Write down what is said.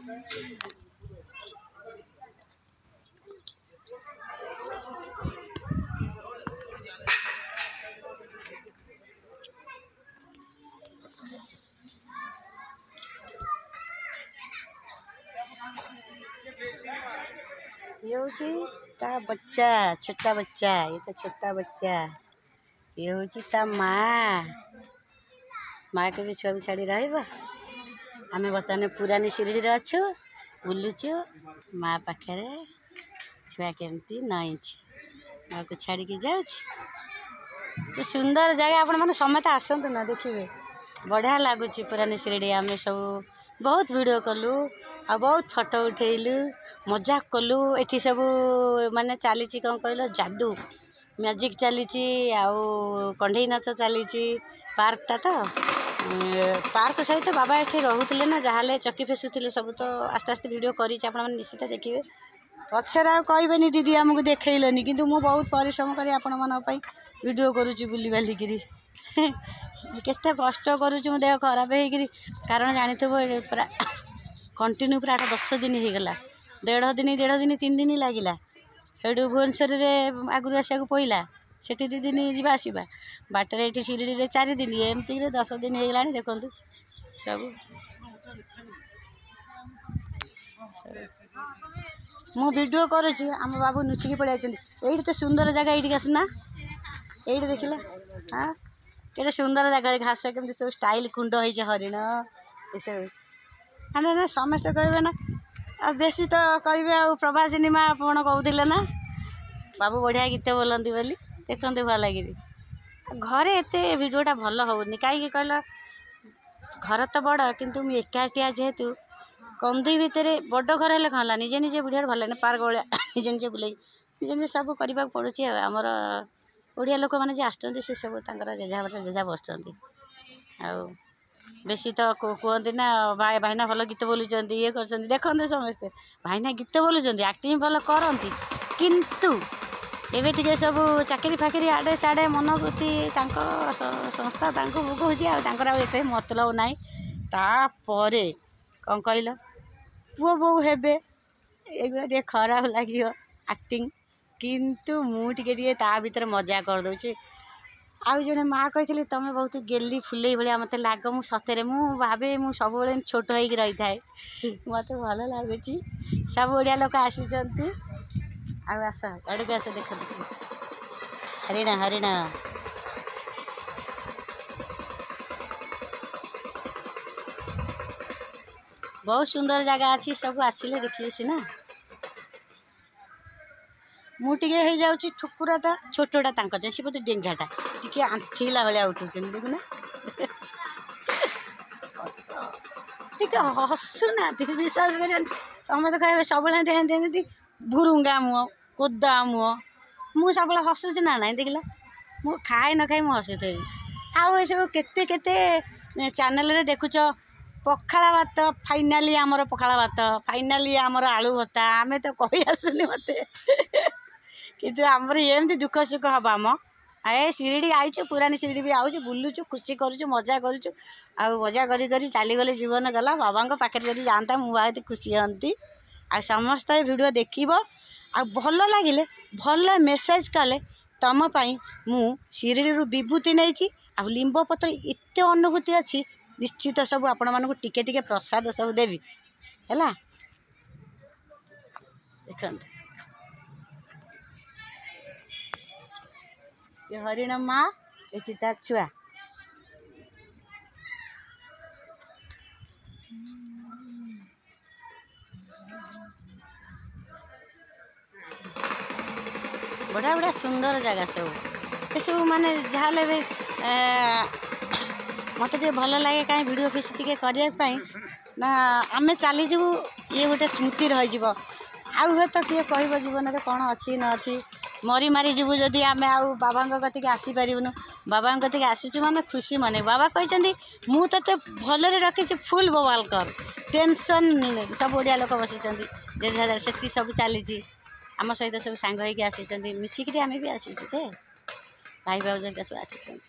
ये होची ता बच्चा छोटा बच्चा ये तो छोटा बच्चा ये होची ता माँ के भी छुआ को छाड़ी रहा आम बर्तमान पुरानी शिरडी अच्छु बुलुचु माँ पाखे छुआ केमती नई माँ को छाड़ी जाऊँ सुंदर जगह आपण मैंने समस्त आसतु ना देखिए बढ़िया लगुच पुरानी शिरडी आम सब बहुत वीडियो कलु आ बहुत फोटो उठेलु मजाक कलु एठी सब माने चली कौन कहल जादू मैजिक चली कंढे नाच चली पार्कटा तो पार्क सहित बाबा ये रोते ना जहाँ चकी फेसुले सब तो आस्ते आस्ते वीडियो कर निश्चित देखिए पचर आने दीदी आमको देखलनि कि बहुत परिश्रम कर आपण मानी वीडियो करुँच बुली बालिकी केते कष्ट करुँ देह खराब हो कारण जानी पूरा कंटिन्यू पूरा 10 दिन हो गला 1.5 दिन 3 दिन लगिला सेठू भुवनेश्वर आगुरी आसा पड़ा से 2 दिन जावा आसवा बाटर ये शिरडी 4 दिन एमती 10 दिन हो गला देखु सब मु वीडियो करुँची आम बाबू नुचिकी पड़े ये तो सुंदर जगह ये आसना ये देखला हाँ केटे सुंदर जगह घास केमती सब स्टाइल कुंड होती हरिण ये सब हाँ ना समस्ते कहे ना आ बेसी तो कहे आ प्रभासिनी माँ आपड़ कहते ना बाबू बढ़िया गीत बोलती बोली देखते भल लगे घरे एत भिडटा भल होनी कहीं कहल घर तो बड़ किंतु मुझे एकाटिया जेहेतु कंदी भितर बड़ घर हेल्ले कौन है निजे निजे बुढ़िया भल लगे पार्क भाया निजे निजे बुले निजे निजे सब करने पड़ुची आमर ओडिया लोक मैंने आसुँच से सब जेजा बाटे जेजा बस बेसी तो कहते ना भाईना भल गीत बोलुंट ये कर देखते समस्ते भाईना गीत बोलुंट एक्टिंग भल करती किंतु एवं टे सब चाकरी फाकरी आड़े साड़े मनोवृत्ति संस्था भोगुची आते मतलब ना तापर कौन कहल पुओ बो हेबे एगुला टे खराब लगे एक्टिंग किंतु मुझे ता भीतर मजा करदे आउ जड़े माँ कही तुम बहुत गेली फुले भाया मत लग मु सतरे मु भावे मु सब छोट हो रही थाए मत भल लगुच सब ओडिया लोक आस आड़ आस देख हरिण हरिण बहुत सुंदर जगह अच्छी सब आसिले देखिए सीना मुझे हो जाऊँगी ठुकुराटा छोटटा तांक सी बोलते डेंगाटा टी आंथिला भाया उठुन देखुना टी हसुना विश्वास कर समस्त कहे सब भुरुंगा मुह कोदा मुह मु सब हसुची ना ना देखला मु खाए न खाए मुझे हसुथी आउ सब केते केते चैनल देखुच पखाला भात फाइनाली आमर पखाला भात फाइनाली आमर आलू भत्ता आमे तो कही आसुनी मत किंतु आमर एमती दुख सुख हम आम ए शिरडी आईचु पुरानी शिरडी भी आउचु बुलुचु खुशी करुचु मजा करुचु आ मजा करी करी चलीगले जीवन गला बाबा पाखे जब जाता मुझे बहुत खुशी हंती आ समस्त वीडियो देखिब आ भल लगिले भल मेसेज कले तुम मु शिरडी विभूति नहीं आ लिंब पत्र एत अनुभूति अच्छी निश्चित सब आपण मानक टिके टिके प्रसाद सब देवी है देखते ये हरिण माँ ये ता छुआ बढ़िया बढ़िया सुंदर जगह सब ये सब माने जहाँ भी मत भल लगे कहीं वीडियो फीस टे करने ना आम चली जीवु ये गोटे स्मृति रही आउ हे तो किए कह जीवन में कौन अच्छी न अच्छी मरी मारी जीवु जदि आम आउ बाबा कतिक आसीपारूनु बाबा कतिक आसीचु माने खुशी मन बाबा कहते मु ते भल रखी फुल बवाल कर टेंशन सब ओडिया लोक बसी से सब चली आम सहित सब सांग होगी आसी मिसिकी आम भी आसीचु से भाई भाउज सब आसी।